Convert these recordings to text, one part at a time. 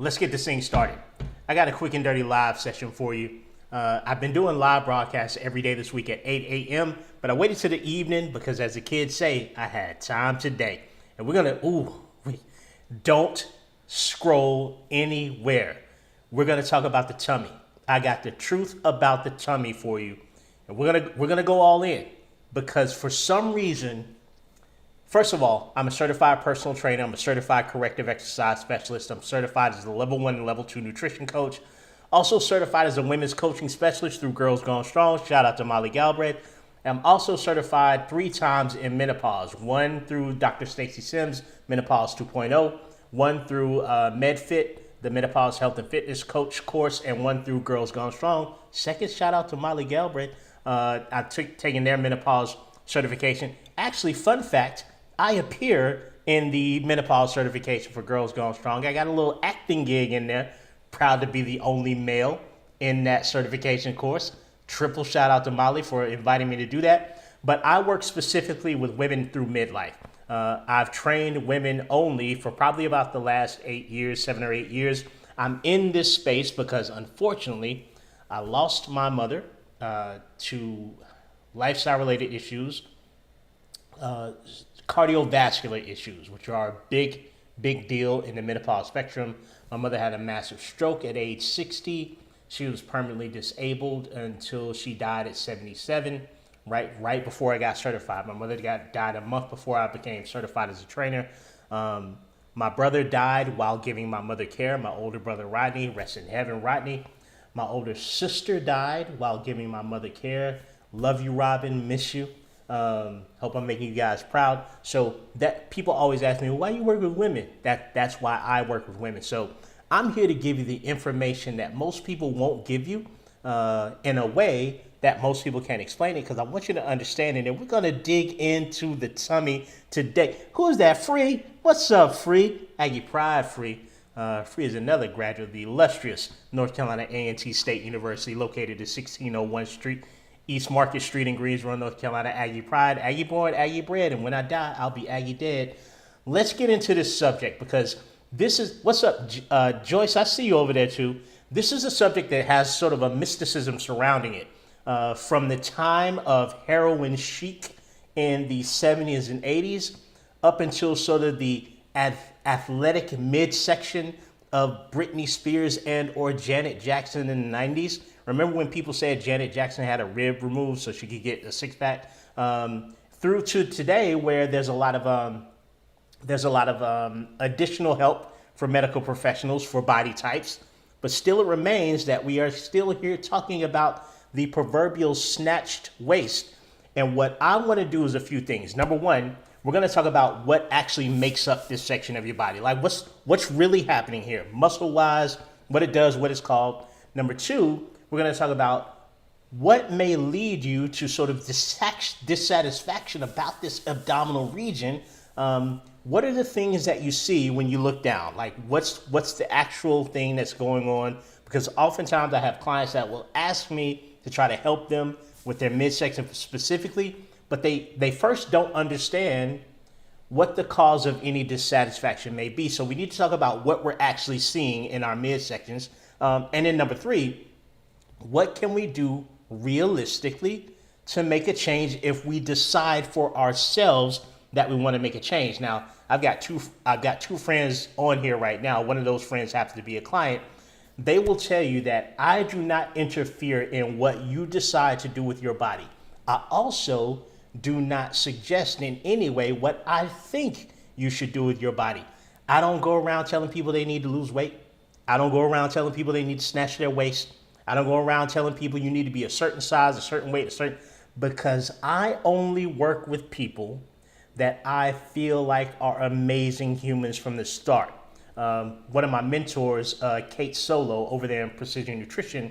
let's get this thing started. I got a quick and dirty live session for you. I've been doing live broadcasts every day this week at 8 a.m., but I waited to the evening because, as the kids say, I had time today. And we're going to, don't scroll anywhere. We're going to talk about the tummy. I got the truth about the tummy for you. And we're gonna go all in because for some reason, first of all, I'm a certified personal trainer. I'm a certified corrective exercise specialist. I'm certified as a level 1 and level 2 nutrition coach. Also certified as a women's coaching specialist through Girls Gone Strong. Shout out to Molly Galbraith. I'm also certified 3 times in menopause. 1 through Dr. Stacy Sims, Menopause 2.0. 1 through MedFit, the Menopause Health and Fitness Coach course. And 1 through Girls Gone Strong. Second shout out to Molly Galbraith. I've taken their menopause certification. Actually, fun fact, I appear in the menopause certification for Girls Gone Strong. I got a little acting gig in there. Proud to be the only male in that certification course. Triple shout out to Molly for inviting me to do that. But I work specifically with women through midlife. I've trained women only for probably about the last 7 or 8 years. I'm in this space because, unfortunately, I lost my mother to lifestyle-related issues, cardiovascular issues, which are a big deal in the menopause spectrum. My mother had a massive stroke at age 60. She was permanently disabled until she died at 77, right before I got certified. My mother died a month before I became certified as a trainer. My brother died while giving my mother care. My older brother, Rodney, rest in heaven, Rodney. My older sister died while giving my mother care. Love you, Robin. Miss you. Hope I'm making you guys proud. So that people always ask me, well, why you work with women? That's why I work with women. So I'm here to give you the information that most people won't give you in a way that most people can't explain it, because I want you to understand it. And we're going to dig into the tummy today. Who is that? Free? What's up, Free? Aggie Pride, Free. Free is another graduate of the illustrious North Carolina A&T State University, located at 1601 Street, East Market Street in Greensboro, North Carolina. Aggie Pride, Aggie born, Aggie bred, and when I die, I'll be Aggie dead. Let's get into this subject because this is, what's up, Joyce? I see you over there too. This is a subject that has sort of a mysticism surrounding it. From the time of heroin chic in the 70s and 80s up until sort of the athletic midsection of Britney Spears and or Janet Jackson in the 90s. Remember when people said Janet Jackson had a rib removed so she could get a six-pack? Through to today, where there's a lot of additional help for medical professionals for body types, but still it remains that we are still here talking about the proverbial snatched waist. And what I want to do is a few things. Number one, we're going to talk about what actually makes up this section of your body. Like what's really happening here, muscle-wise, what it does, what it's called. Number two, we're going to talk about what may lead you to sort of dissatisfaction about this abdominal region. What are the things that you see when you look down? Like what's the actual thing that's going on? Because oftentimes I have clients that will ask me to try to help them with their midsection specifically, but they first don't understand what the cause of any dissatisfaction may be. So we need to talk about what we're actually seeing in our midsections. And then number three, what can we do realistically to make a change if we decide for ourselves that we want to make a change? Now, I've got two friends on here right now. One of those friends happens to be a client. They will tell you that I do not interfere in what you decide to do with your body. I also do not suggest in any way what I think you should do with your body. I don't go around telling people they need to lose weight. I don't go around telling people they need to snatch their waist. I don't go around telling people you need to be a certain size, a certain weight, because I only work with people that I feel like are amazing humans from the start. One of my mentors, Kate Solo, over there in Precision Nutrition,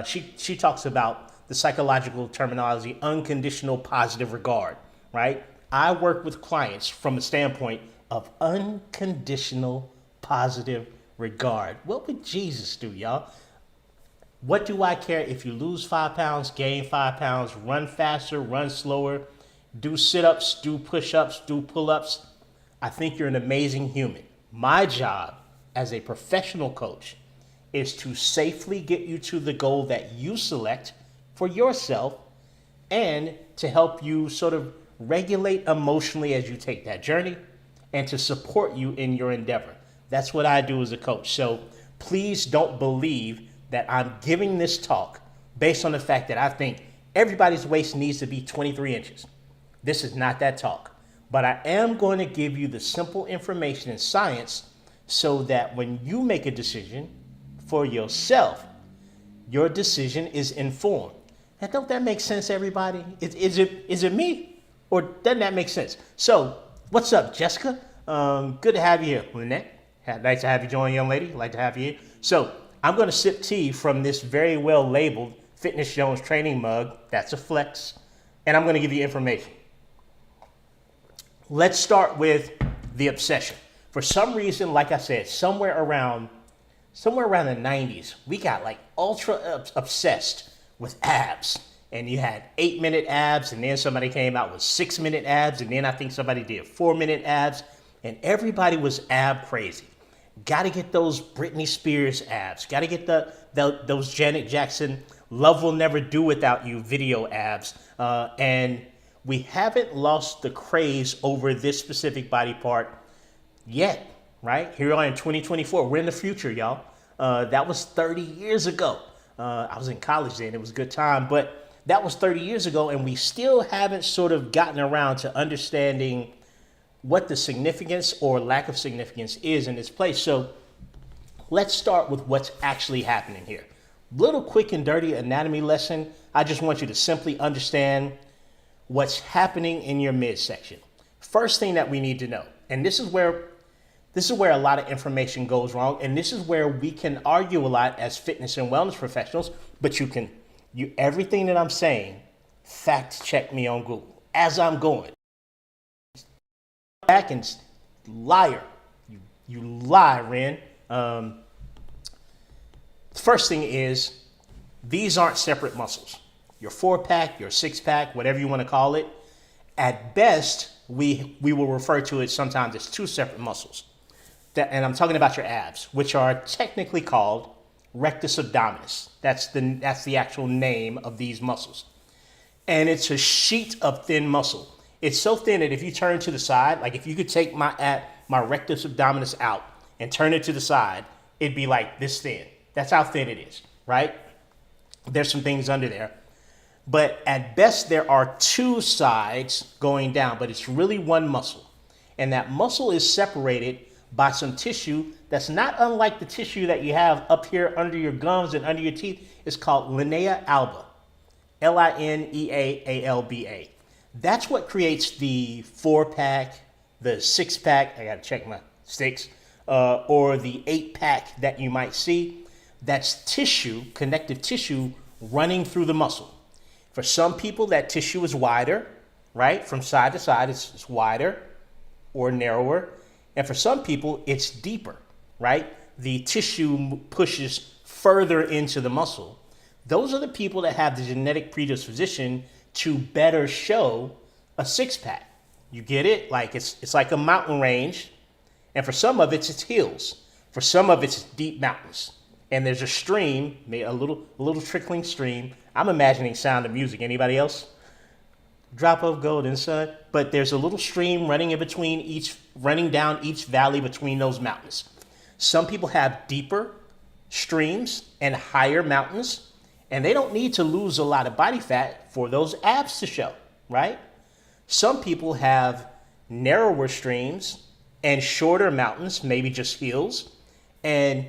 she talks about the psychological terminology, unconditional positive regard, right? I work with clients from the standpoint of unconditional positive regard. What would Jesus do, y'all? What do I care if you lose 5 pounds, gain 5 pounds, run faster, run slower, do sit-ups, do push-ups, do pull-ups? I think you're an amazing human. My job as a professional coach is to safely get you to the goal that you select for yourself and to help you sort of regulate emotionally as you take that journey and to support you in your endeavor. That's what I do as a coach. So please don't believe that I'm giving this talk based on the fact that I think everybody's waist needs to be 23 inches. This is not that talk. But I am going to give you the simple information and science so that when you make a decision for yourself, your decision is informed. Now, don't that make sense, everybody? Is it me? Or doesn't that make sense? So, what's up, Jessica? Good to have you here. Lynette, nice to have you join, young lady. Like to have you here. So, I'm going to sip tea from this very well labeled Fitness Jones training mug. That's a flex. And I'm going to give you information. Let's start with the obsession. For some reason, like I said, somewhere around the 90s, we got like ultra obsessed with abs. And you had 8-minute abs, and then somebody came out with 6-minute abs, and then I think somebody did 4-minute abs, and everybody was ab crazy. Got to get those Britney Spears abs. Got to get those Janet Jackson Love Will Never Do Without You video abs. And we haven't lost the craze over this specific body part yet, right? Here we are in 2024. We're in the future, y'all. That was 30 years ago. I was in college then. It was a good time. But that was 30 years ago, and we still haven't sort of gotten around to understanding what the significance or lack of significance is in this place. So let's start with what's actually happening here. Little quick and dirty anatomy lesson. I just want you to simply understand what's happening in your midsection. First thing that we need to know, and this is where a lot of information goes wrong, and this is where we can argue a lot as fitness and wellness professionals, but everything that I'm saying, fact check me on Google as I'm going. Back and liar. You lie, Ren. First thing is, these aren't separate muscles. Your 4-pack, your 6-pack, whatever you want to call it, at best, we will refer to it sometimes as 2 separate muscles. And I'm talking about your abs, which are technically called rectus abdominis. That's the actual name of these muscles. And it's a sheet of thin muscle. It's so thin that if you turn to the side, like if you could take my rectus abdominis out and turn it to the side, it'd be like this thin. That's how thin it is, right? There's some things under there. But at best, there are 2 sides going down, but it's really one muscle. And that muscle is separated by some tissue that's not unlike the tissue that you have up here under your gums and under your teeth. It's called linea alba, Lineaalba. That's what creates the 4-pack, the 6-pack, I gotta check my sticks, or the 8-pack that you might see. That's tissue, connective tissue, running through the muscle. For some people, that tissue is wider, right? From side to side, it's wider or narrower. And for some people, it's deeper, right? The tissue pushes further into the muscle. Those are the people that have the genetic predisposition to better show a 6-pack. You get it? Like it's like a mountain range. And for some of it's hills. For some of it's deep mountains. And there's a stream, a little trickling stream. I'm imagining Sound of Music. Anybody else? Drop of golden sun. But there's a little stream running down each valley between those mountains. Some people have deeper streams and higher mountains, and they don't need to lose a lot of body fat for those abs to show, right? Some people have narrower streams and shorter mountains, maybe just hills, and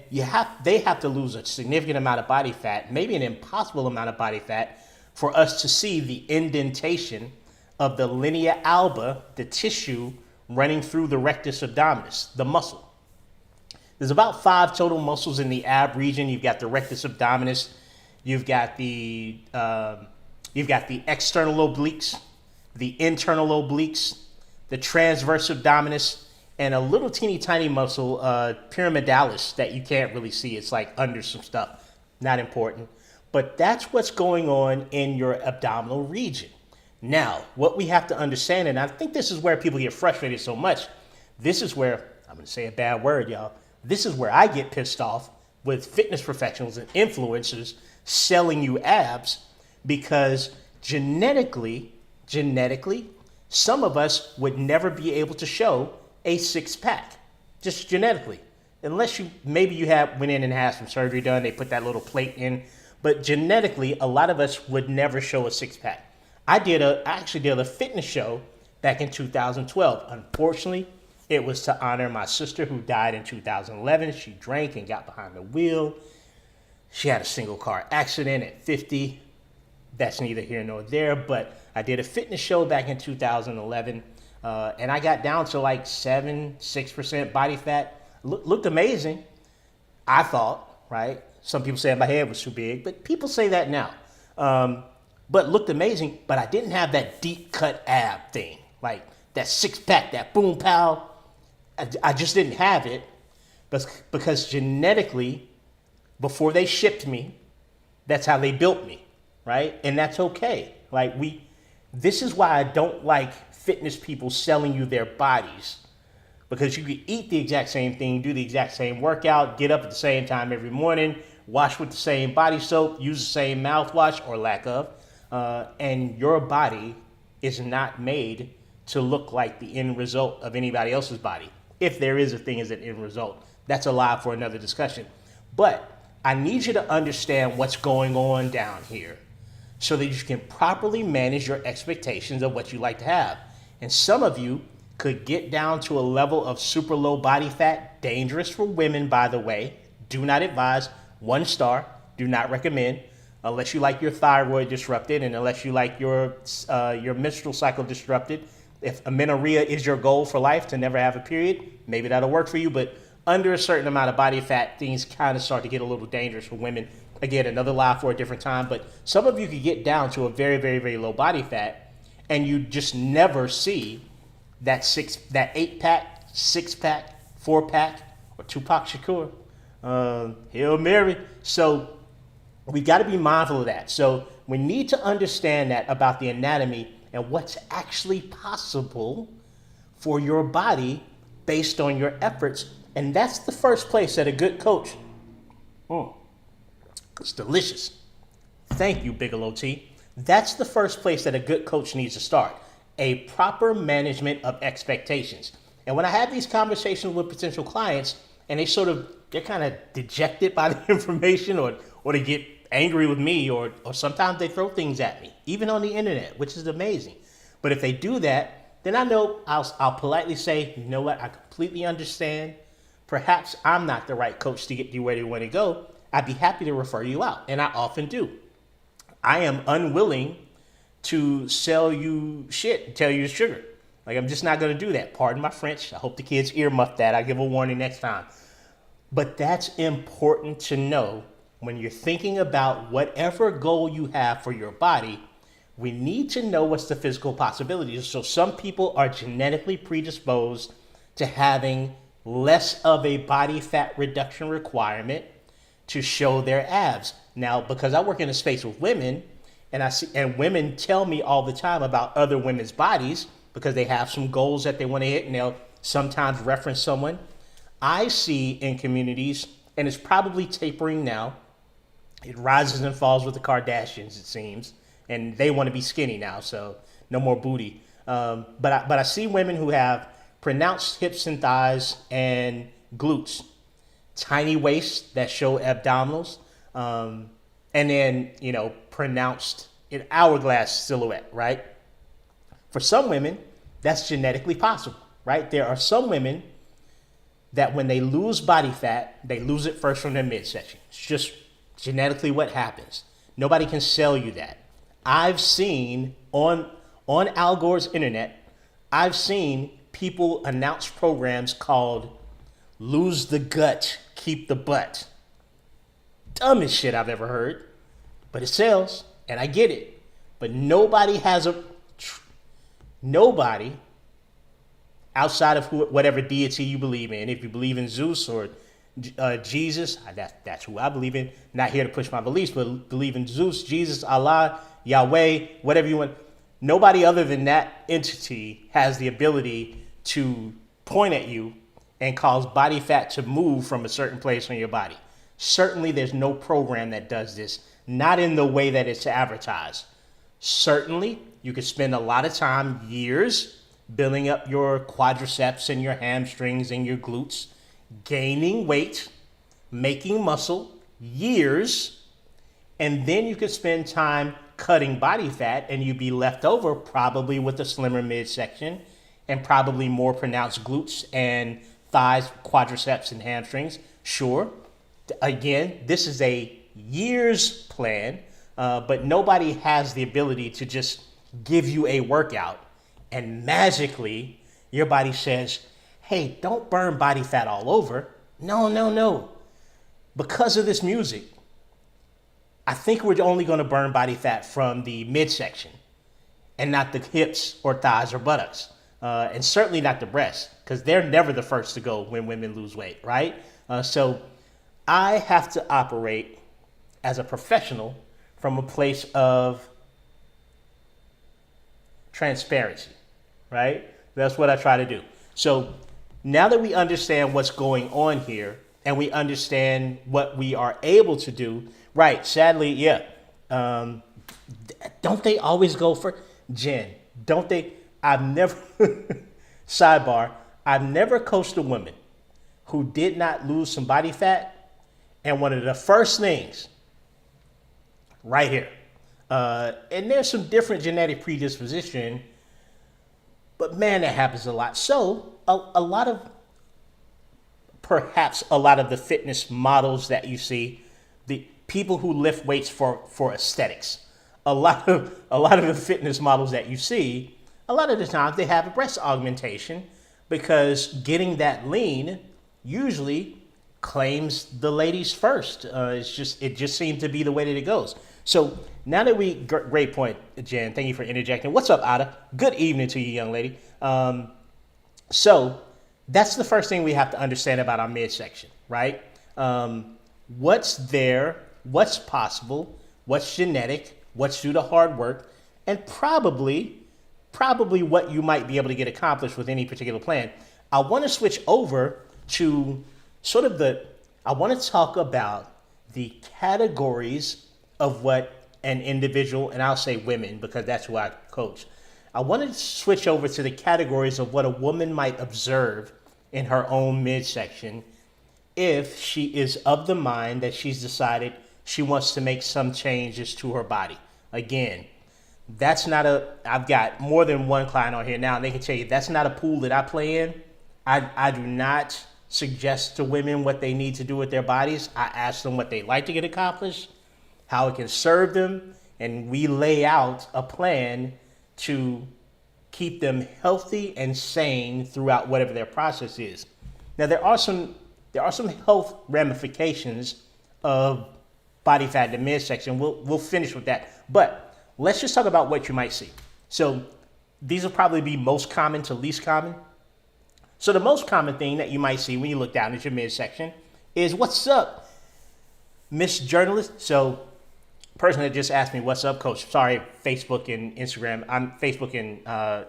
they have to lose a significant amount of body fat, maybe an impossible amount of body fat, for us to see the indentation of the linea alba, the tissue running through the rectus abdominis, the muscle. There's about 5 total muscles in the ab region. You've got the rectus abdominis, you've got the external obliques, the internal obliques, the transverse abdominis, and a little teeny tiny muscle, pyramidalis, that you can't really see. It's like under some stuff, not important. But that's what's going on in your abdominal region. Now, what we have to understand, and I think this is where people get frustrated so much, this is where, I'm going to say a bad word, y'all, This is where I get pissed off with fitness professionals and influencers selling you abs, because genetically, some of us would never be able to show a six pack, just genetically, unless maybe you went in and had some surgery done. They put that little plate in, but genetically, a lot of us would never show a six pack. I actually did a fitness show back in 2012. Unfortunately, it was to honor my sister who died in 2011. She drank and got behind the wheel. She had a single car accident at 50. That's neither here nor there, but I did a fitness show back in 2011, and I got down to like 6% body fat. Looked amazing, I thought, right? Some people say my head was too big, but people say that now. But looked amazing, but I didn't have that deep cut ab thing, like that six pack, that boom pow. I just didn't have it because genetically, before they shipped me, that's how they built me, right? And that's okay. This is why I don't like fitness people selling you their bodies, because you can eat the exact same thing, do the exact same workout, get up at the same time every morning, wash with the same body soap, use the same mouthwash or lack of, and your body is not made to look like the end result of anybody else's body. If there is a thing as an end result, that's a lie for another discussion. But I need you to understand what's going on down here so that you can properly manage your expectations of what you like to have. And some of you could get down to a level of super low body fat, dangerous for women, by the way. Do not advise, 1 star, do not recommend, unless you like your thyroid disrupted and unless you like your menstrual cycle disrupted. If amenorrhea is your goal for life, to never have a period, maybe that'll work for you. But under a certain amount of body fat, things kind of start to get a little dangerous for women. Again, another lie for a different time. But some of you could get down to a very, very, very low body fat, and you just never see that 8-pack, 6-pack, 4-pack, or Tupac Shakur. Hail Mary. So we got to be mindful of that. So we need to understand that about the anatomy and what's actually possible for your body based on your efforts. And that's the first place that a good coach, it's delicious. Thank you, Bigelow Tea. That's the first place that a good coach needs to start. A proper management of expectations. And when I have these conversations with potential clients and they're kind of dejected by the information, or they get angry with me, or sometimes they throw things at me, even on the internet, which is amazing. But if they do that, then I know I'll politely say, you know what, I completely understand. Perhaps I'm not the right coach to get you where you want to go. I'd be happy to refer you out, and I often do. I am unwilling to sell you shit and tell you the sugar. I'm just not going to do that. Pardon my French. I hope the kids earmuff that. I'll give a warning next time. But that's important to know when you're thinking about whatever goal you have for your body. We need to know what's the physical possibilities. So some people are genetically predisposed to having less of a body fat reduction requirement to show their abs. Now, because I work in a space with women, and women tell me all the time about other women's bodies because they have some goals that they want to hit, and they'll sometimes reference someone. I see in communities, and it's probably tapering now, it rises and falls with the Kardashians, it seems, and they want to be skinny now, so no more booty. But I see women who have pronounced hips and thighs and glutes, tiny waists that show abdominals, and then, pronounced an hourglass silhouette, right? For some women, that's genetically possible, right? There are some women that when they lose body fat, they lose it first from their midsection. It's just genetically what happens. Nobody can sell you that. I've seen on Al Gore's internet, I've seen people announce programs called Lose the Gut, Keep the Butt. Dumbest shit I've ever heard, but it sells, and I get it. But nobody outside of whatever deity you believe in. If you believe in Zeus or Jesus, that's who I believe in. Not here to push my beliefs, but believe in Zeus, Jesus, Allah, Yahweh, whatever you want. Nobody other than that entity has the ability to point at you and cause body fat to move from a certain place on your body. Certainly, there's no program that does this, not in the way that it's advertised. Certainly, you could spend a lot of time, years, building up your quadriceps and your hamstrings and your glutes, gaining weight, making muscle, years, and then you could spend time cutting body fat and you'd be left over probably with a slimmer midsection and probably more pronounced glutes and thighs, quadriceps, and hamstrings. Sure, again, this is a year's plan, but nobody has the ability to just give you a workout and magically your body says, hey, don't burn body fat all over. No. Because of this music, I think we're only going to burn body fat from the midsection and not the hips or thighs or buttocks. And certainly not the breasts, because they're never the first to go when women lose weight, right? So I have to operate as a professional from a place of transparency, right? That's what I try to do. So now that we understand what's going on here and we understand what we are able to do, right, sadly, yeah. Don't they always go for, Jen, don't they? I've never, sidebar, I've never coached a woman who did not lose some body fat. And one of the first things right here, and there's some different genetic predisposition, but man, that happens a lot. So perhaps a lot of the fitness models that you see, the people who lift weights for aesthetics, a lot of the fitness models that you see, a lot of the times they have a breast augmentation because getting that lean usually claims the ladies first. It just seems to be the way that it goes. So now that great point, Jen. Thank you for interjecting. What's up, Ada? Good evening to you, young lady. So that's the first thing we have to understand about our midsection, right? What's there? What's possible? What's genetic? What's due to hard work? And probably what you might be able to get accomplished with any particular plan. I want to switch over to I want to talk about the categories of what an individual, and I'll say women because that's who I coach. I want to switch over to the categories of what a woman might observe in her own midsection if she is of the mind that she's decided she wants to make some changes to her body. Again, I've got more than one client on here now, and they can tell you that's not a pool that I play in. I do not suggest to women what they need to do with their bodies. I ask them what they like to get accomplished, how it can serve them, and we lay out a plan to keep them healthy and sane throughout whatever their process is. Now, there are some health ramifications of body fat in the midsection. We'll finish with that, but let's just talk about what you might see. So these will probably be most common to least common. So the most common thing that you might see when you look down at your midsection is, what's up, Miss Journalist? So person that just asked me, what's up, coach? Sorry, Facebook and Instagram. I'm Facebook and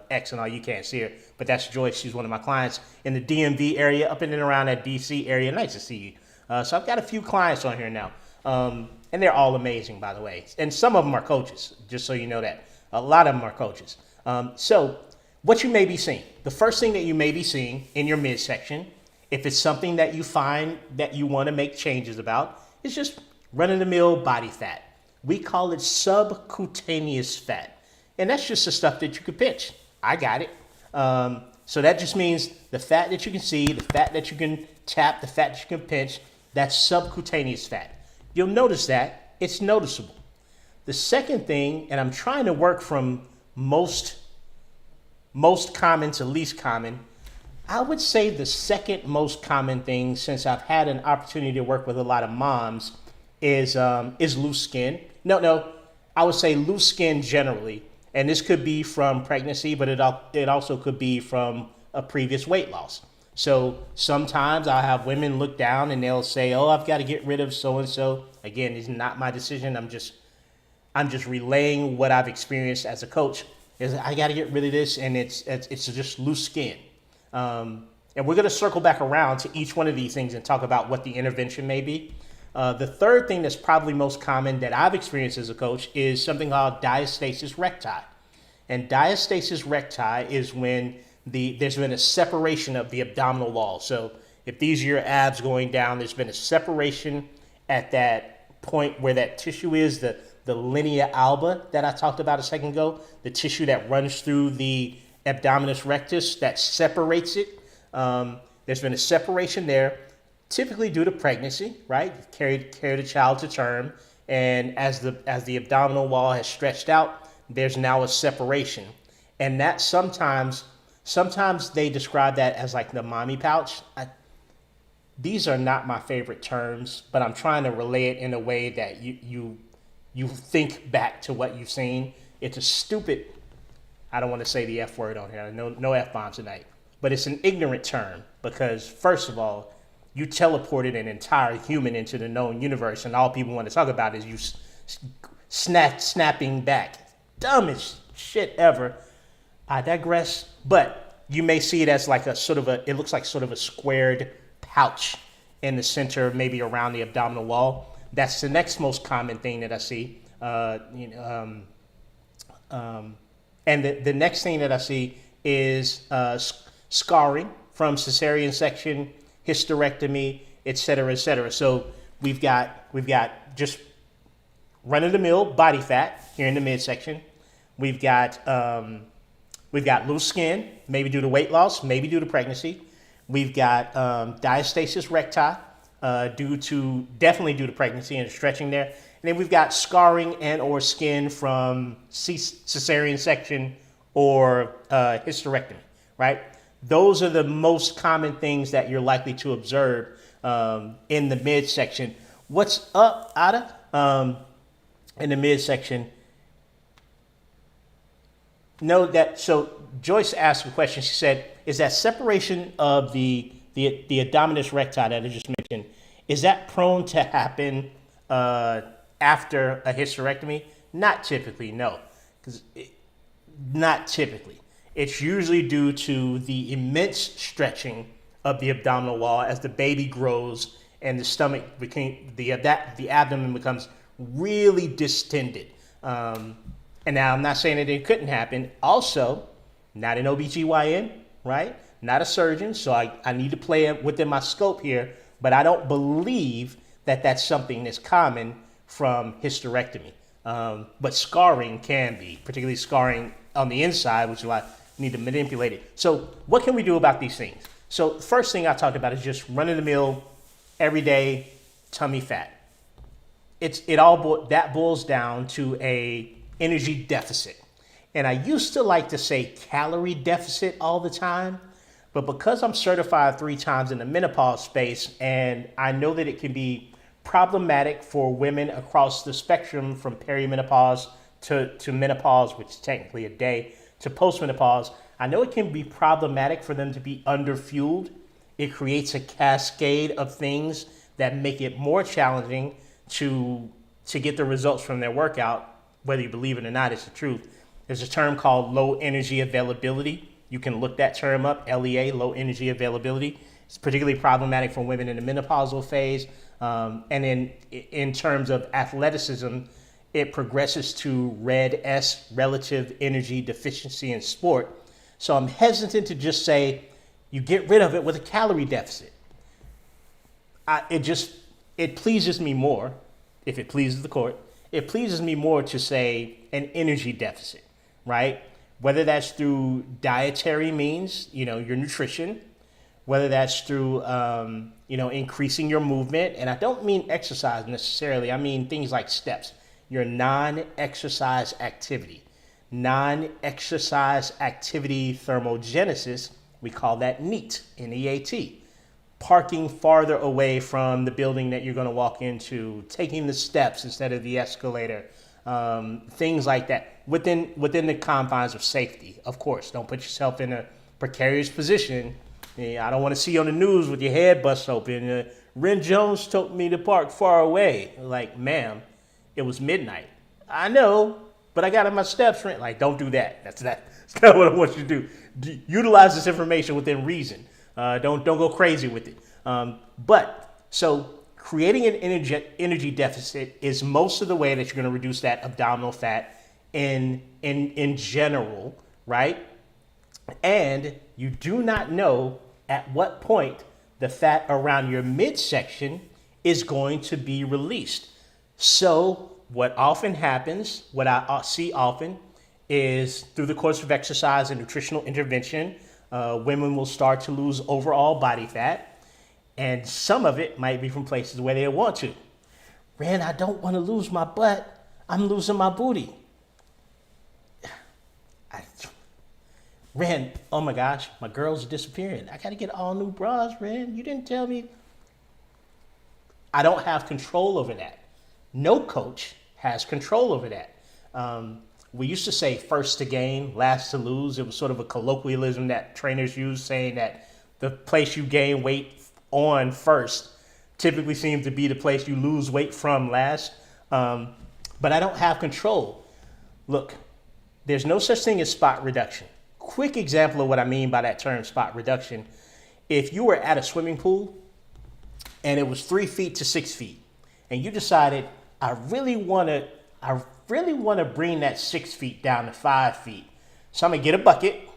X and all, you can't see her. But that's Joyce. She's one of my clients in the DMV area, up in and around that DC area. Nice to see you. So I've got a few clients on here now. And they're all amazing, by the way. And some of them are coaches, just so you know that. A lot of them are coaches. So what you may be seeing, the first thing that you may be seeing in your midsection, if it's something that you find that you want to make changes about, is just run-of-the-mill body fat. We call it subcutaneous fat. And that's just the stuff that you can pinch. I got it. So that just means the fat that you can see, the fat that you can tap, the fat that you can pinch, that's subcutaneous fat. You'll notice that it's noticeable. The second thing, and I'm trying to work from most common to least common, I would say the second most common thing, since I've had an opportunity to work with a lot of moms, is loose skin. No, I would say loose skin generally, and this could be from pregnancy, but it also could be from a previous weight loss. So sometimes I'll have women look down and they'll say, oh, I've got to get rid of so-and-so. Again, it's not my decision. I'm just relaying what I've experienced as a coach. Is I got to get rid of this, and it's just loose skin. And we're going to circle back around to each one of these things and talk about what the intervention may be. The third thing that's probably most common that I've experienced as a coach is something called diastasis recti. And diastasis recti is when there's been a separation of the abdominal wall. So if these are your abs going down, there's been a separation at that point where that tissue is, the linea alba that I talked about a second ago, the tissue that runs through the abdominis rectus that separates it. There's been a separation there, typically due to pregnancy, right? You've carried a child to term, and as the abdominal wall has stretched out, there's now a separation. And that sometimes they describe that as like the mommy pouch. These are not my favorite terms, but I'm trying to relay it in a way that you think back to what you've seen. It's a stupid, I don't want to say the F word on here, no F-bomb tonight, but it's an ignorant term because, first of all, you teleported an entire human into the known universe, and all people want to talk about is you snapping back. Dumbest shit ever. I digress, but you may see it as like it looks like sort of a squared pouch in the center, maybe around the abdominal wall. That's the next most common thing that I see. And the next thing that I see is scarring from cesarean section, hysterectomy, et cetera, et cetera. So we've got just run-of-the-mill body fat here in the midsection. We've got loose skin, maybe due to weight loss, maybe due to pregnancy. We've got diastasis recti, definitely due to pregnancy and stretching there. And then we've got scarring and or skin from cesarean section or hysterectomy, right? Those are the most common things that you're likely to observe in the midsection. What's up, Ada? In the midsection. So Joyce asked a question. She said, is that separation of the abdominis recti that I just mentioned, is that prone to happen after a hysterectomy? Not typically, no. Not typically. It's usually due to the immense stretching of the abdominal wall as the baby grows and the stomach the abdomen becomes really distended. And now I'm not saying that it couldn't happen. Also, not an OBGYN, right? Not a surgeon, so I need to play it within my scope here, but I don't believe that that's something that's common from hysterectomy. But scarring can be, particularly scarring on the inside, which is why I need to manipulate it. So what can we do about these things? So the first thing I talked about is just run-of-the-mill, everyday tummy fat. That boils down to a energy deficit. And I used to like to say calorie deficit all the time, but because I'm certified 3 times in the menopause space, and I know that it can be problematic for women across the spectrum from perimenopause to menopause, which is technically a day, to postmenopause, I know it can be problematic for them to be underfueled. It creates a cascade of things that make it more challenging to get the results from their workout. Whether you believe it or not, it's the truth. There's a term called low energy availability. You can look that term up, LEA, low energy availability. It's particularly problematic for women in the menopausal phase. And in terms of athleticism, it progresses to red S, relative energy deficiency in sport. So I'm hesitant to just say you get rid of it with a calorie deficit. It pleases me more, if it pleases the court, it pleases me more to say an energy deficit, right? Whether that's through dietary means, your nutrition, whether that's through, increasing your movement. And I don't mean exercise necessarily. I mean things like steps, your non-exercise activity. Non-exercise activity thermogenesis, we call that NEAT, N-E-A-T. Parking farther away from the building that you're going to walk into, taking the steps instead of the escalator, things like that within the confines of safety. Of course, don't put yourself in a precarious position. I don't want to see you on the news with your head bust open. Ren Jones told me to park far away. Like, ma'am, it was midnight. I know, but I got on my steps. Like, don't do that. That's not what I want you to do. Utilize this information within reason. Don't go crazy with it. But so creating an energy deficit is most of the way that you're going to reduce that abdominal fat in general, right? And you do not know at what point the fat around your midsection is going to be released. So what often happens, what I see often, is through the course of exercise and nutritional intervention, women will start to lose overall body fat, and some of it might be from places where they want to. Ren, I don't want to lose my butt. I'm losing my booty. Ren, oh my gosh, my girls are disappearing. I got to get all new bras, Ren. You didn't tell me. I don't have control over that. No coach has control over that. We used to say first to gain, last to lose. It was sort of a colloquialism that trainers use, saying that the place you gain weight on first typically seems to be the place you lose weight from last. But I don't have control. Look, there's no such thing as spot reduction. Quick example of what I mean by that term, spot reduction. If you were at a swimming pool and it was 3 feet to 6 feet, and you decided, I really want to bring that 6 feet down to 5 feet. So I'm gonna get a bucket.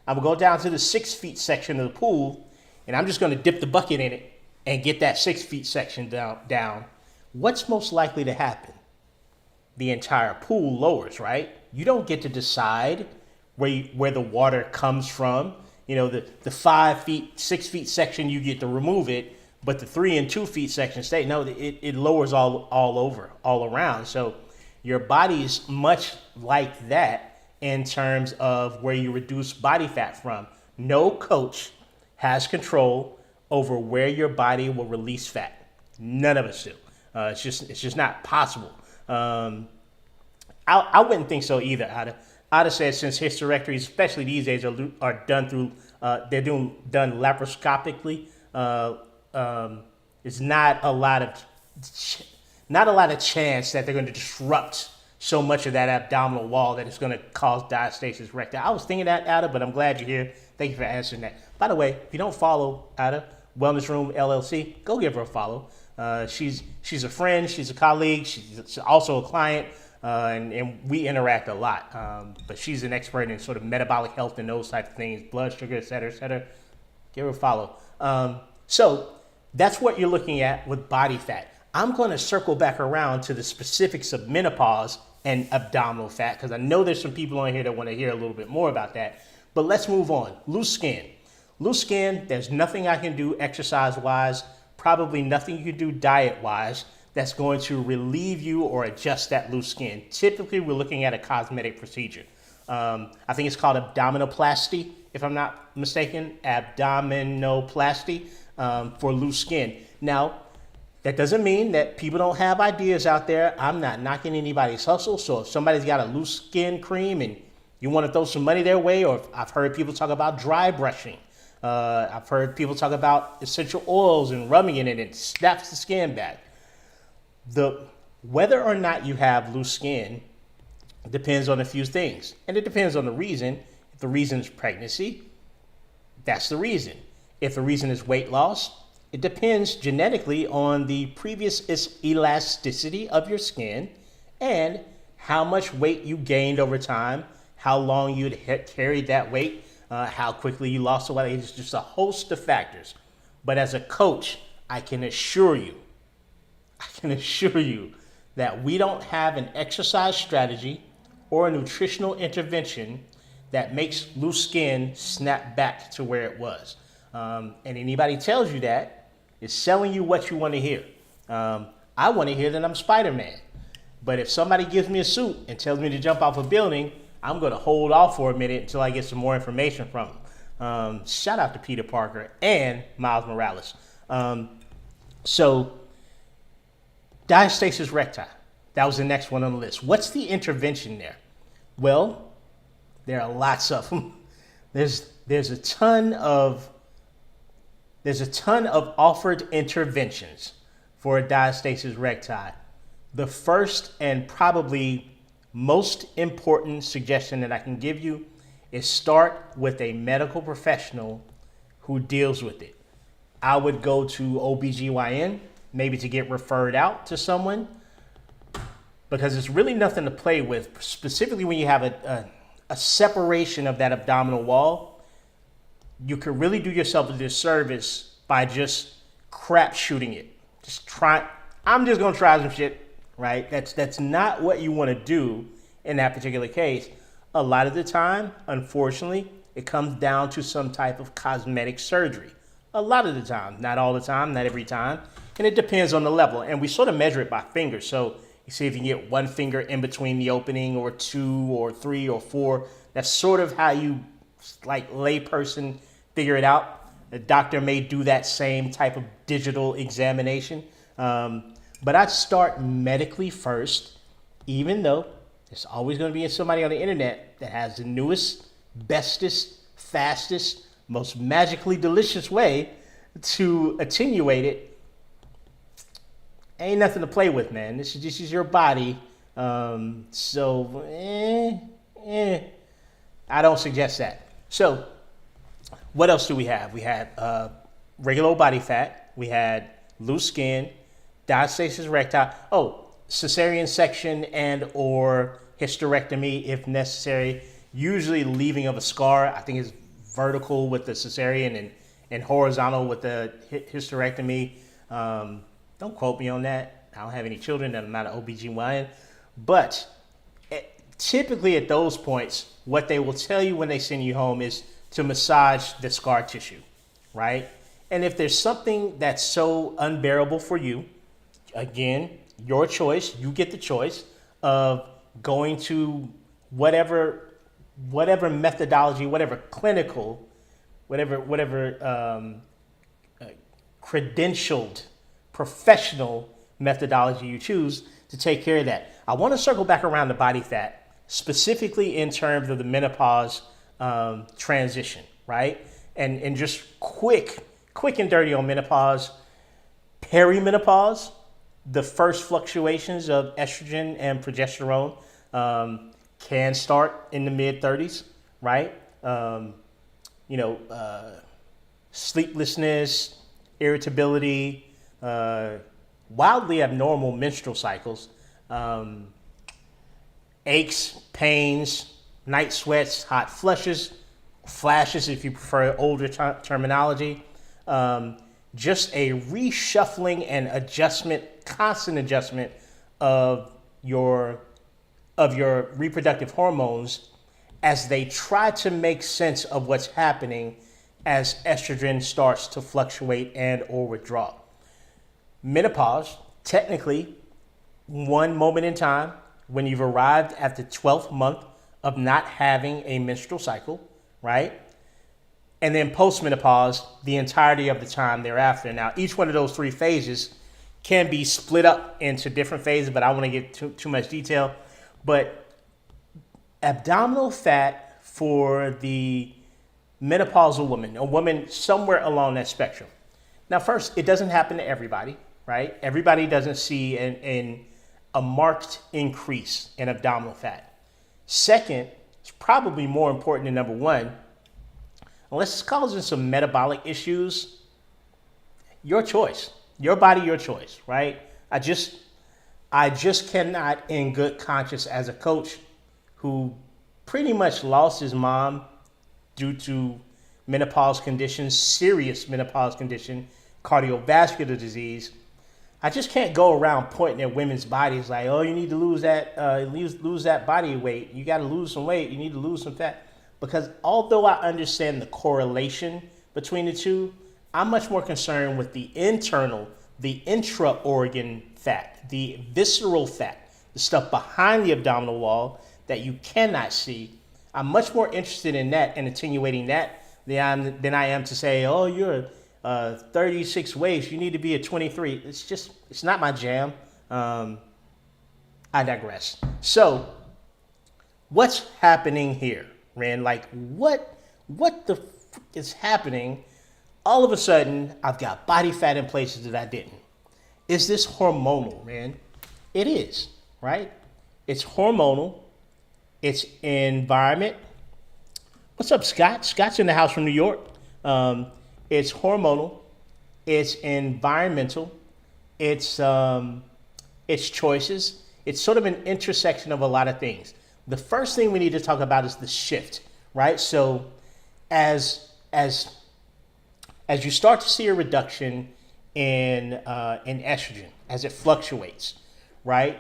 I'm gonna go down to the 6 feet section of the pool, and I'm just gonna dip the bucket in it and get that 6 feet section down. What's most likely to happen? The entire pool lowers, right? You don't get to decide where the water comes from. You know, the 5 feet, 6 feet section, you get to remove it, but the 3 and 2 feet section stay. No, it lowers all over, all around. So your body's much like that in terms of where you reduce body fat from. No coach has control over where your body will release fat. None of us do. It's just not possible. I wouldn't think so either. I'd have said since hysterectomies, especially these days, are done through done laparoscopically. It's not a lot of chance that they're going to disrupt so much of that abdominal wall that it's going to cause diastasis recti. I was thinking that, Ada, but I'm glad you're here. Thank you for answering that. By the way, if you don't follow Ada, Wellness Room LLC, go give her a follow. She's a friend, she's a colleague, she's also a client. And we interact a lot, but she's an expert in sort of metabolic health and those types of things, blood sugar, et cetera, et cetera. Give her a follow. So that's what you're looking at with body fat. I'm going to circle back around to the specifics of menopause and abdominal fat, because I know there's some people on here that want to hear a little bit more about that. But let's move on. Loose skin. Loose skin, there's nothing I can do exercise-wise, probably nothing you can do diet-wise that's going to relieve you or adjust that loose skin. Typically, we're looking at a cosmetic procedure. I think it's called abdominoplasty, if I'm not mistaken, abdominoplasty for loose skin. Now, that doesn't mean that people don't have ideas out there. I'm not knocking anybody's hustle. So if somebody's got a loose skin cream and you want to throw some money their way, or I've heard people talk about dry brushing. I've heard people talk about essential oils and rubbing it and it snaps the skin back. Whether or not you have loose skin depends on a few things. And it depends on the reason. If the reason is pregnancy, that's the reason. If the reason is weight loss, it depends genetically on the previous elasticity of your skin and how much weight you gained over time, how long you'd carried that weight, how quickly you lost the weight. It's just a host of factors. But as a coach, I can assure you that we don't have an exercise strategy or a nutritional intervention that makes loose skin snap back to where it was. And anybody tells you that is selling you what you want to hear. I want to hear that I'm Spider-Man. But if somebody gives me a suit and tells me to jump off a building, I'm going to hold off for a minute until I get some more information from them. Shout out to Peter Parker and Miles Morales. So diastasis recti, that was the next one on the list. What's the intervention there? Well, there are lots of them. There's a ton of offered interventions for a diastasis recti. The first and probably most important suggestion that I can give you is start with a medical professional who deals with it. I would go to OBGYN, maybe to get referred out to someone, because it's really nothing to play with, specifically when you have a separation of that abdominal wall. You could really do yourself a disservice by just crap shooting it. I'm just gonna try some shit, right? That's not what you want to do in that particular case. A lot of the time, unfortunately, it comes down to some type of cosmetic surgery. A lot of the time, not all the time, not every time. And it depends on the level. And we sort of measure it by fingers. So you see if you can get one finger in between the opening, or 2 or 3 or 4. That's sort of how you, like, layperson figure it out. The doctor may do that same type of digital examination. But I'd start medically first, even though there's always going to be somebody on the internet that has the newest, bestest, fastest, most magically delicious way to attenuate it. Ain't nothing to play with, man. This is your body. I don't suggest that. So what else do we have? We had regular old body fat. We had loose skin, diastasis recti. Cesarean section and or hysterectomy if necessary. Usually leaving of a scar. I think it's vertical with the cesarean and horizontal with the hysterectomy. Don't quote me on that. I don't have any children and I'm not an OBGYN. But typically at those points, what they will tell you when they send you home is to massage the scar tissue, right? And if there's something that's so unbearable for you, again, your choice, you get the choice of going to whatever methodology, whatever clinical, whatever credentialed professional methodology you choose to take care of that. I want to circle back around the body fat, specifically in terms of the menopause transition, right? And just quick and dirty on menopause. Perimenopause, the first fluctuations of estrogen and progesterone can start in the mid-30s, right? Sleeplessness, irritability, wildly abnormal menstrual cycles, aches, pains, night sweats, hot flushes, flashes if you prefer older terminology, just a reshuffling and adjustment, constant adjustment of your reproductive hormones as they try to make sense of what's happening as estrogen starts to fluctuate and or withdraw. Menopause, technically, one moment in time when you've arrived at the 12th month of not having a menstrual cycle, right? And then postmenopause, the entirety of the time thereafter. Now, each one of those 3 phases can be split up into different phases, but I don't want to get too much detail. But abdominal fat for the menopausal woman, a woman somewhere along that spectrum. Now, first, it doesn't happen to everybody, right? Everybody doesn't see a marked increase in abdominal fat. Second, it's probably more important than number 1. Unless it's causing some metabolic issues, your choice, your body, your choice, right? I just cannot, in good conscience, as a coach who pretty much lost his mom due to menopause conditions, serious menopause condition, cardiovascular disease. I just can't go around pointing at women's bodies like, oh, you need to lose that body weight. You got to lose some weight. You need to lose some fat. Because although I understand the correlation between the two, I'm much more concerned with the internal, the intra-organ fat, the visceral fat, the stuff behind the abdominal wall that you cannot see. I'm much more interested in that and attenuating that than I am to say, oh, you're 36 waist, you need to be a 23. It's not my jam. I digress. So what's happening here, Ren? Like, what the frick is happening? All of a sudden, I've got body fat in places that I didn't. Is this hormonal, man? It is, right? It's hormonal. It's environment. What's up, Scott? Scott's in the house from New York. It's hormonal, it's environmental, it's choices. It's sort of an intersection of a lot of things. The first thing we need to talk about is the shift, right? So as as as you start to see a reduction in estrogen as it fluctuates, right?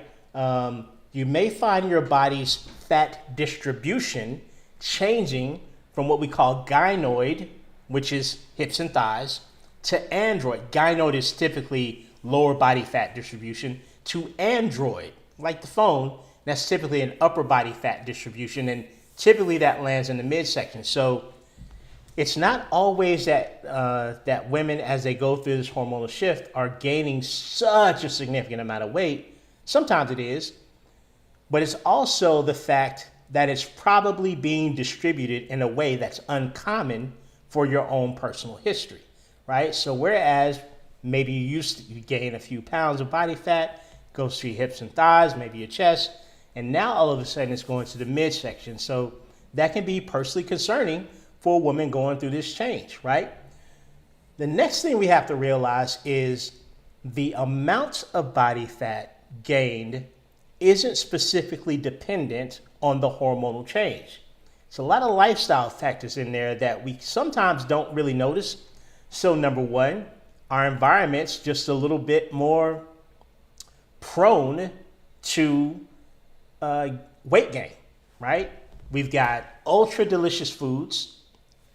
You may find your body's fat distribution changing from what we call gynoid, which is hips and thighs, to android. Gynoid is typically lower body fat distribution, to android, like the phone. That's typically an upper body fat distribution, and typically that lands in the midsection. So it's not always that women, as they go through this hormonal shift, are gaining such a significant amount of weight. Sometimes it is, but it's also the fact that it's probably being distributed in a way that's uncommon for your own personal history, right? So whereas maybe you gain a few pounds of body fat, goes to your hips and thighs, maybe your chest, and now all of a sudden it's going to the midsection. So that can be personally concerning for a woman going through this change, right? The next thing we have to realize is the amount of body fat gained isn't specifically dependent on the hormonal change. It's a lot of lifestyle factors in there that we sometimes don't really notice. So number one, our environment's just a little bit more prone to weight gain, right? We've got ultra delicious foods,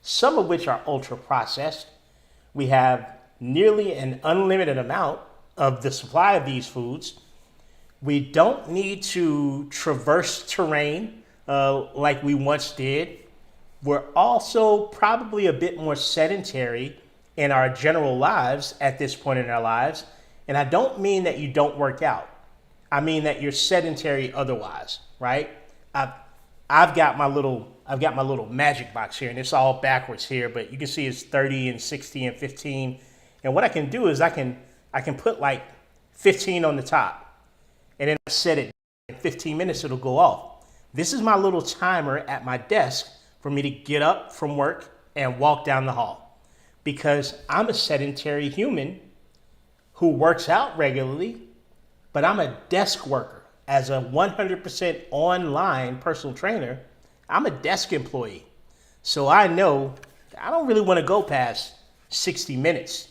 some of which are ultra processed. We have nearly an unlimited amount of the supply of these foods. We don't need to traverse terrain like we once did. We're also probably a bit more sedentary in our general lives at this point in our lives. And I don't mean that you don't work out. I mean that you're sedentary otherwise, right? I've got my little magic box here, and it's all backwards here, but you can see it's 30 and 60 and 15. And what I can do is I can put like 15 on the top, and then I set it. In 15 minutes, it'll go off. This is my little timer at my desk for me to get up from work and walk down the hall, because I'm a sedentary human who works out regularly, but I'm a desk worker. As a 100% online personal trainer, I'm a desk employee. So I know I don't really want to go past 60 minutes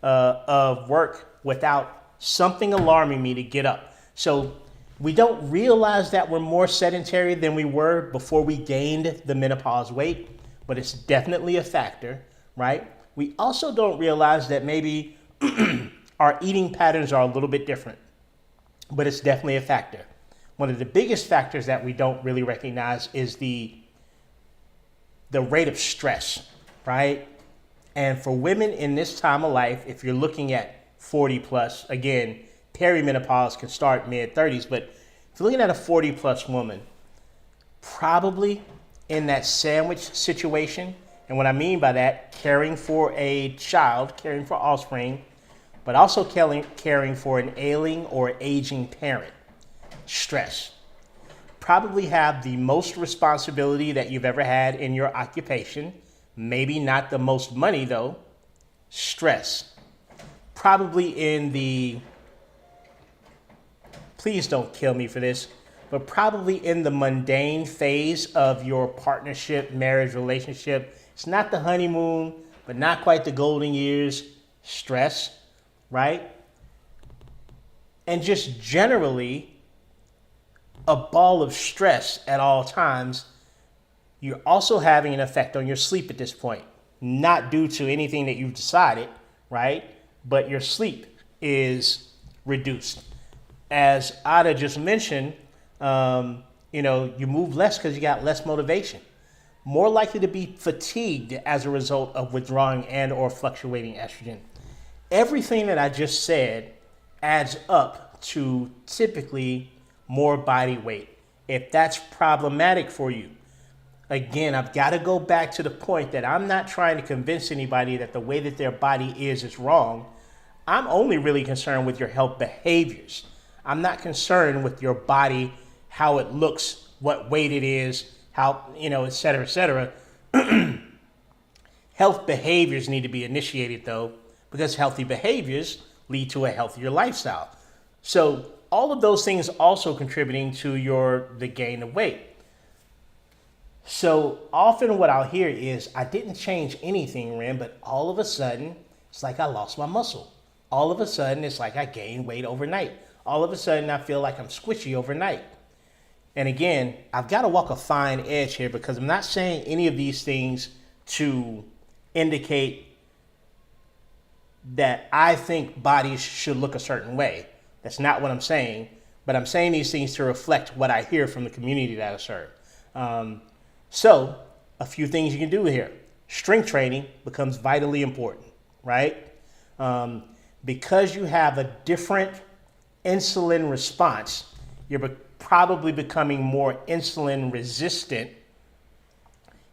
of work without something alarming me to get up. So we don't realize that we're more sedentary than we were before we gained the menopause weight, but it's definitely a factor, right? We also don't realize that maybe our eating patterns are a little bit different, but it's definitely a factor. One of the biggest factors that we don't really recognize is the rate of stress, right? And for women in this time of life, if you're looking at 40 plus, again, perimenopause can start mid-30s, but if you're looking at a 40 plus woman, probably in that sandwich situation, and what I mean by that, caring for a child, caring for offspring, but also caring for an ailing or aging parent. Stress. Probably have the most responsibility that you've ever had in your occupation. Maybe not the most money though. Stress. Probably in the, please don't kill me for this, but probably in the mundane phase of your partnership, marriage, relationship. It's not the honeymoon, but not quite the golden years. Stress, right? And just generally a ball of stress at all times. You're also having an effect on your sleep at this point, not due to anything that you've decided, right? But your sleep is reduced. As Ada just mentioned, you move less because you got less motivation. More likely to be fatigued as a result of withdrawing and or fluctuating estrogen. Everything that I just said adds up to typically more body weight. If that's problematic for you, again, I've got to go back to the point that I'm not trying to convince anybody that the way that their body is wrong. I'm only really concerned with your health behaviors. I'm not concerned with your body, how it looks, what weight it is, how, et cetera, et cetera. Health behaviors need to be initiated though, because healthy behaviors lead to a healthier lifestyle. So all of those things also contributing to the gain of weight. So often what I'll hear is, I didn't change anything, Ren, but all of a sudden, it's like I lost my muscle. All of a sudden, it's like I gained weight overnight. All of a sudden, I feel like I'm squishy overnight. And again, I've got to walk a fine edge here, because I'm not saying any of these things to indicate that I think bodies should look a certain way. That's not what I'm saying. But I'm saying these things to reflect what I hear from the community that I serve. So a few things you can do here. Strength training becomes vitally important, right? Because you have a different insulin response, you're probably becoming more insulin resistant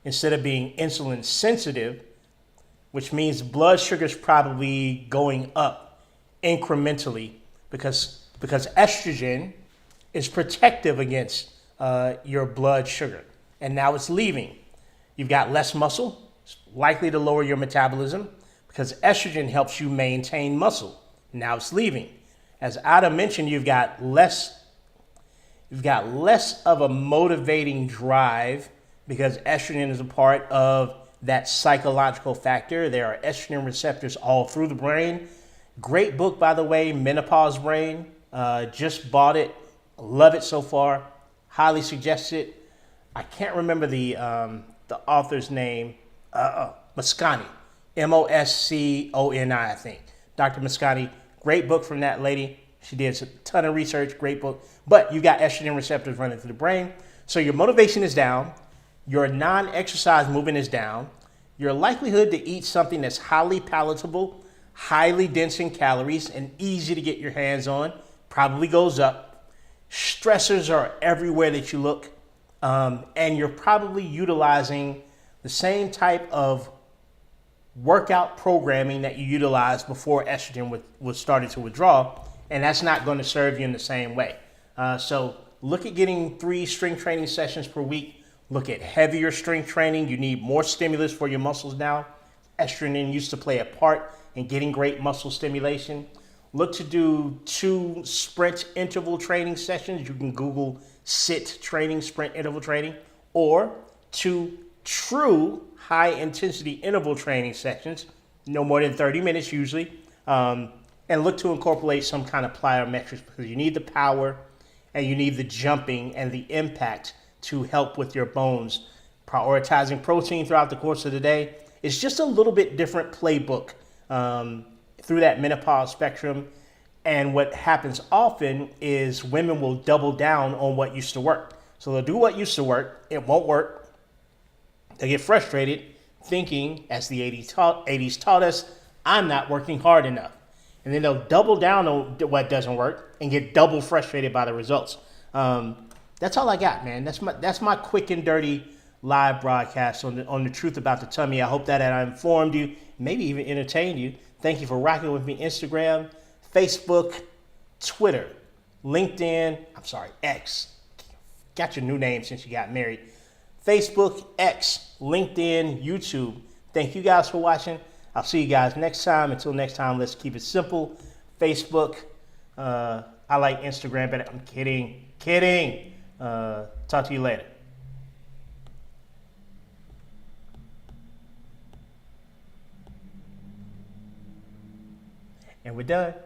instead of being insulin sensitive, which means blood sugar is probably going up incrementally because estrogen is protective against your blood sugar. And now it's leaving. You've got less muscle. It's likely to lower your metabolism because estrogen helps you maintain muscle. Now it's leaving. As Ada mentioned, you've got less of a motivating drive because estrogen is a part of that psychological factor. There are estrogen receptors all through the brain. Great book, by the way, Menopause Brain. Just bought it. Love it so far. Highly suggest it. I can't remember the author's name. Mosconi. Mosconi, I think. Dr. Mosconi. Great book from that lady. She did a ton of research. Great book. But you got estrogen receptors running through the brain. So your motivation is down. Your non-exercise movement is down. Your likelihood to eat something that's highly palatable, highly dense in calories, and easy to get your hands on probably goes up. Stressors are everywhere that you look. And you're probably utilizing the same type of workout programming that you utilized before estrogen was started to withdraw, and that's not going to serve you in the same way. So look at getting 3 strength training sessions per week. Look at heavier strength training. You need more stimulus for your muscles now. Estrogen used to play a part in getting great muscle stimulation. Look to do 2 sprint interval training sessions. You can Google SIT training, sprint interval training, or 2 true high intensity interval training sessions, no more than 30 minutes usually, and look to incorporate some kind of plyometrics because you need the power and you need the jumping and the impact to help with your bones. Prioritizing protein throughout the course of the day is just a little bit different playbook through that menopause spectrum. And what happens often is women will double down on what used to work. So they'll do what used to work, it won't work. They get frustrated thinking, as the 80s taught us, I'm not working hard enough. And then they'll double down on what doesn't work and get double frustrated by the results. That's all I got, man. That's my quick and dirty live broadcast on the truth about the tummy. I hope that I informed you, maybe even entertained you. Thank you for rocking with me. Instagram, Facebook, Twitter, LinkedIn. X. Got your new name since you got married. Facebook, X, LinkedIn, YouTube. Thank you guys for watching. I'll see you guys next time. Until next time, let's keep it simple. Facebook. I like Instagram better. I'm kidding. Talk to you later. And we're done.